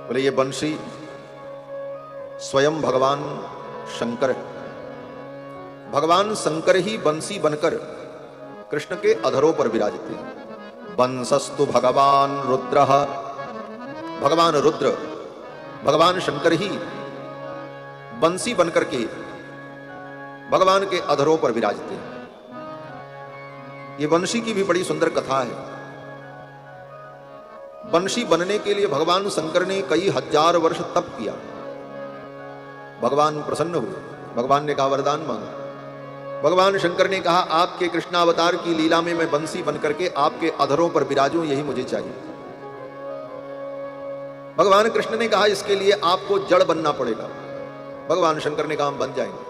बोले ये बंशी स्वयं भगवान शंकर है। भगवान शंकर ही बंसी बनकर कृष्ण के अधरों पर विराजते हैं। बंसस्तु भगवान रुद्र, भगवान रुद्र भगवान शंकर ही बंसी बनकर के भगवान के अधरों पर विराजते हैं। ये बंशी की भी बड़ी सुंदर कथा है। बंशी बनने के लिए भगवान शंकर ने कई हजार वर्ष तप किया। भगवान प्रसन्न हुए, भगवान ने कहा वरदान मांगो। भगवान शंकर ने कहा आपके कृष्णावतार की लीला में मैं बंसी बनकर के आपके अधरों पर विराजूं, यही मुझे चाहिए। भगवान कृष्ण ने कहा इसके लिए आपको जड़ बनना पड़ेगा। भगवान शंकर ने कहा हम बन जाएंगे।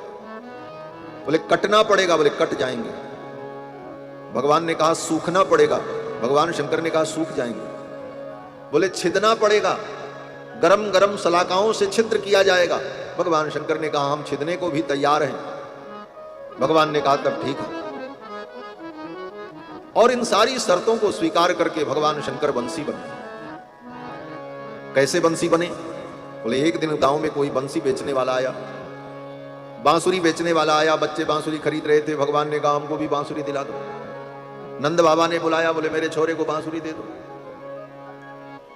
बोले कटना पड़ेगा, बोले कट जाएंगे। भगवान ने कहा सूखना पड़ेगा, भगवान शंकर ने कहा सूख जाएंगे। बोले छिदना पड़ेगा, गरम गरम सलाकाओं से छिद्र किया जाएगा। भगवान शंकर ने कहा हम छिदने को भी तैयार हैं। भगवान ने कहा तब ठीक है। और इन सारी शर्तों को स्वीकार करके भगवान शंकर बंसी बने। कैसे बंसी बने? बोले एक दिन गांव में कोई बंसी बेचने वाला आया, बांसुरी बेचने वाला आया। बच्चे बांसुरी खरीद रहे थे। भगवान ने कहा हमको भी बांसुरी दिला दो। नंद बाबा ने बुलाया, बोले मेरे छोरे को बांसुरी दे दो।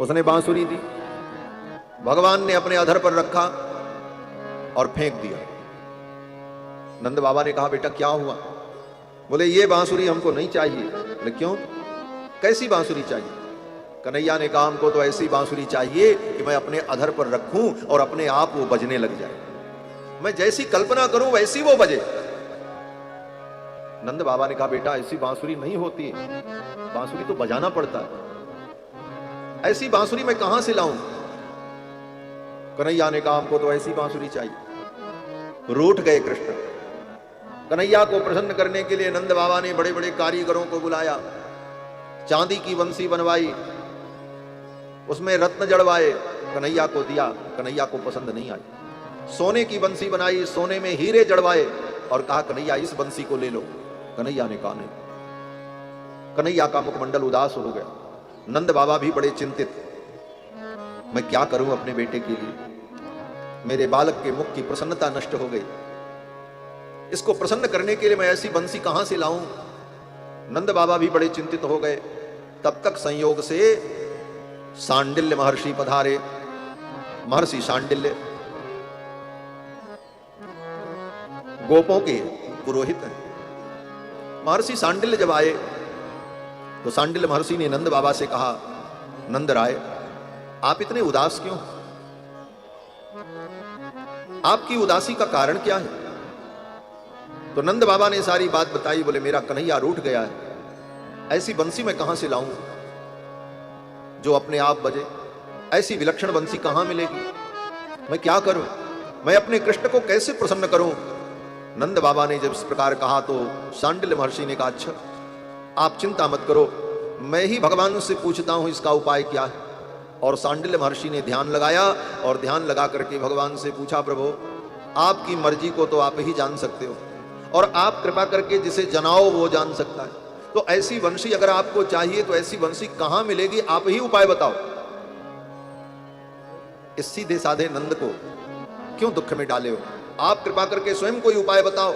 उसने बांसुरी दी। भगवान ने अपने अधर पर रखा और फेंक दिया। नंद बाबा ने कहा बेटा क्या हुआ? बोले ये बांसुरी हमको नहीं चाहिए। बोले क्यों? कैसी बांसुरी चाहिए? कन्हैया ने कहा हमको तो ऐसी बांसुरी चाहिए कि मैं अपने अधर पर रखूं और अपने आप वो बजने लग जाए। मैं जैसी कल्पना करूं वैसी वो बजे। नंद बाबा ने कहा बेटा ऐसी बांसुरी नहीं होती, बांसुरी तो बजाना पड़ता है। ऐसी बांसुरी मैं कहां से लाऊं? कन्हैया ने कहा हमको तो ऐसी बांसुरी चाहिए। रूठ गए कृष्ण। कन्हैया को प्रसन्न करने के लिए नंद बाबा ने बड़े बड़े कारीगरों को बुलाया। चांदी की बंसी बनवाई, उसमें रत्न जड़वाए, कन्हैया को दिया। कन्हैया को पसंद नहीं आई। सोने की बंसी बनाई, सोने में हीरे जड़वाए और कहा कन्हैया इस बंसी को ले लो। कन्हैया ने कहा नहीं। कन्हैया का मुखमंडल उदास हो गया। नंद बाबा भी बड़े चिंतित, मैं क्या करूं अपने बेटे के लिए? मेरे बालक के मुख की प्रसन्नता नष्ट हो गई। इसको प्रसन्न करने के लिए मैं ऐसी बंसी कहां से लाऊं? नंद बाबा भी बड़े चिंतित हो गए। तब तक संयोग से सांडिल्य महर्षि पधारे। महर्षि सांडिल्य गोपों के पुरोहित हैं। महर्षि सांडिल्य जब आए तो सांडिल्य महर्षि ने नंद बाबा से कहा नंद राय आप इतने उदास क्यों? आपकी उदासी का कारण क्या है? तो नंद बाबा ने सारी बात बताई। बोले मेरा कन्हैया रूठ गया है, ऐसी बंसी मैं कहां से लाऊं जो अपने आप बजे? ऐसी विलक्षण बंसी कहां मिलेगी? मैं क्या करूं? मैं अपने कृष्ण को कैसे प्रसन्न करूं? नंद बाबा ने जब इस प्रकार कहा तो सांडिल्य महर्षि ने कहा अच्छा आप चिंता मत करो, मैं ही भगवान से पूछता हूं इसका उपाय क्या है। और सांडिल्य महर्षि ने ध्यान लगाया और ध्यान लगा करके भगवान से पूछा प्रभु आपकी मर्जी को तो आप ही जान सकते हो और आप कृपा करके जिसे जनाओ वो जान सकता है। तो ऐसी बंसी अगर आपको चाहिए तो ऐसी बंसी कहां मिलेगी? आप ही उपाय बताओ। इस सीधे साधे नंद को क्यों दुख में डाले हो? आप कृपा करके स्वयं कोई उपाय बताओ,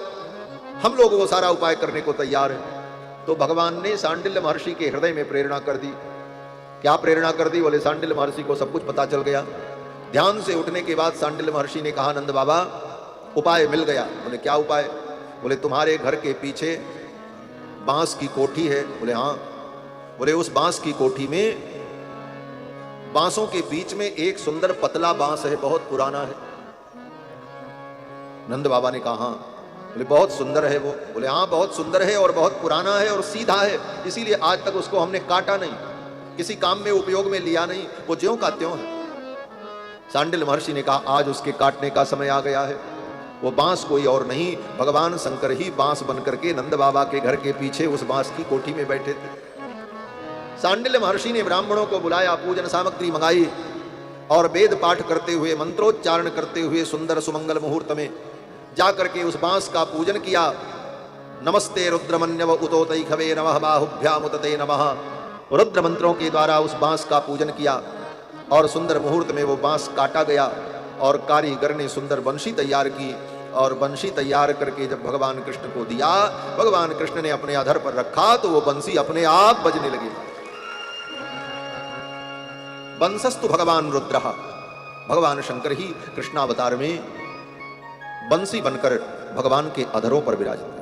हम लोग वो सारा उपाय करने को तैयार हैं। तो भगवान ने सांडिल्य महर्षि के हृदय में प्रेरणा कर दी। क्या प्रेरणा कर दी? बोले सांडिल्य महर्षि को सब कुछ पता चल गया। ध्यान से उठने के बाद सांडिल्य महर्षि ने कहा नंद बाबा उपाय मिल गया। बोले क्या उपाय? बोले तुम्हारे घर के पीछे बांस की कोठी है। बोले हाँ। बोले उस बांस की कोठी में बांसों के बीच में एक सुंदर पतला बांस है, बहुत पुराना है। नंद बाबा ने कहा हाँ। बोले बहुत सुंदर है वो? बोले हाँ बहुत सुंदर है और बहुत पुराना है और सीधा है, इसीलिए आज तक उसको हमने काटा नहीं, किसी काम में उपयोग में लिया नहीं, वो ज्यों का त्यों है। सांडिल्य महर्षि ने कहा आज उसके काटने का समय आ गया है। वो बांस कोई और नहीं, भगवान शंकर ही बांस बनकर के नंद बाबा के घर के पीछे उस बांस की कोठी में बैठे थे। सांडिल्य महर्षि ने ब्राह्मणों को बुलाया, पूजन सामग्री मंगाई और वेद पाठ करते हुए मंत्रोच्चारण करते हुए सुंदर सुमंगल मुहूर्त में जाकर के उस बांस का पूजन किया। नमस्ते रुद्रमन्यव उतोतैखवे नमः बाहुभ्यामुतते नमः। रुद्र मंत्रों के द्वारा उस बांस का पूजन किया। और सुंदर मुहूर्त में वो बांस काटा गया और कारीगर ने सुंदर बंशी तैयार की और बंशी तैयार करके जब भगवान कृष्ण को दिया, भगवान कृष्ण ने अपने अधर पर रखा तो वो बंसी अपने आप बजने लगी। बंसस्तु भगवान रुद्रः, भगवान शंकर ही कृष्णावतार में बंसी बनकर भगवान के अधरों पर विराजित।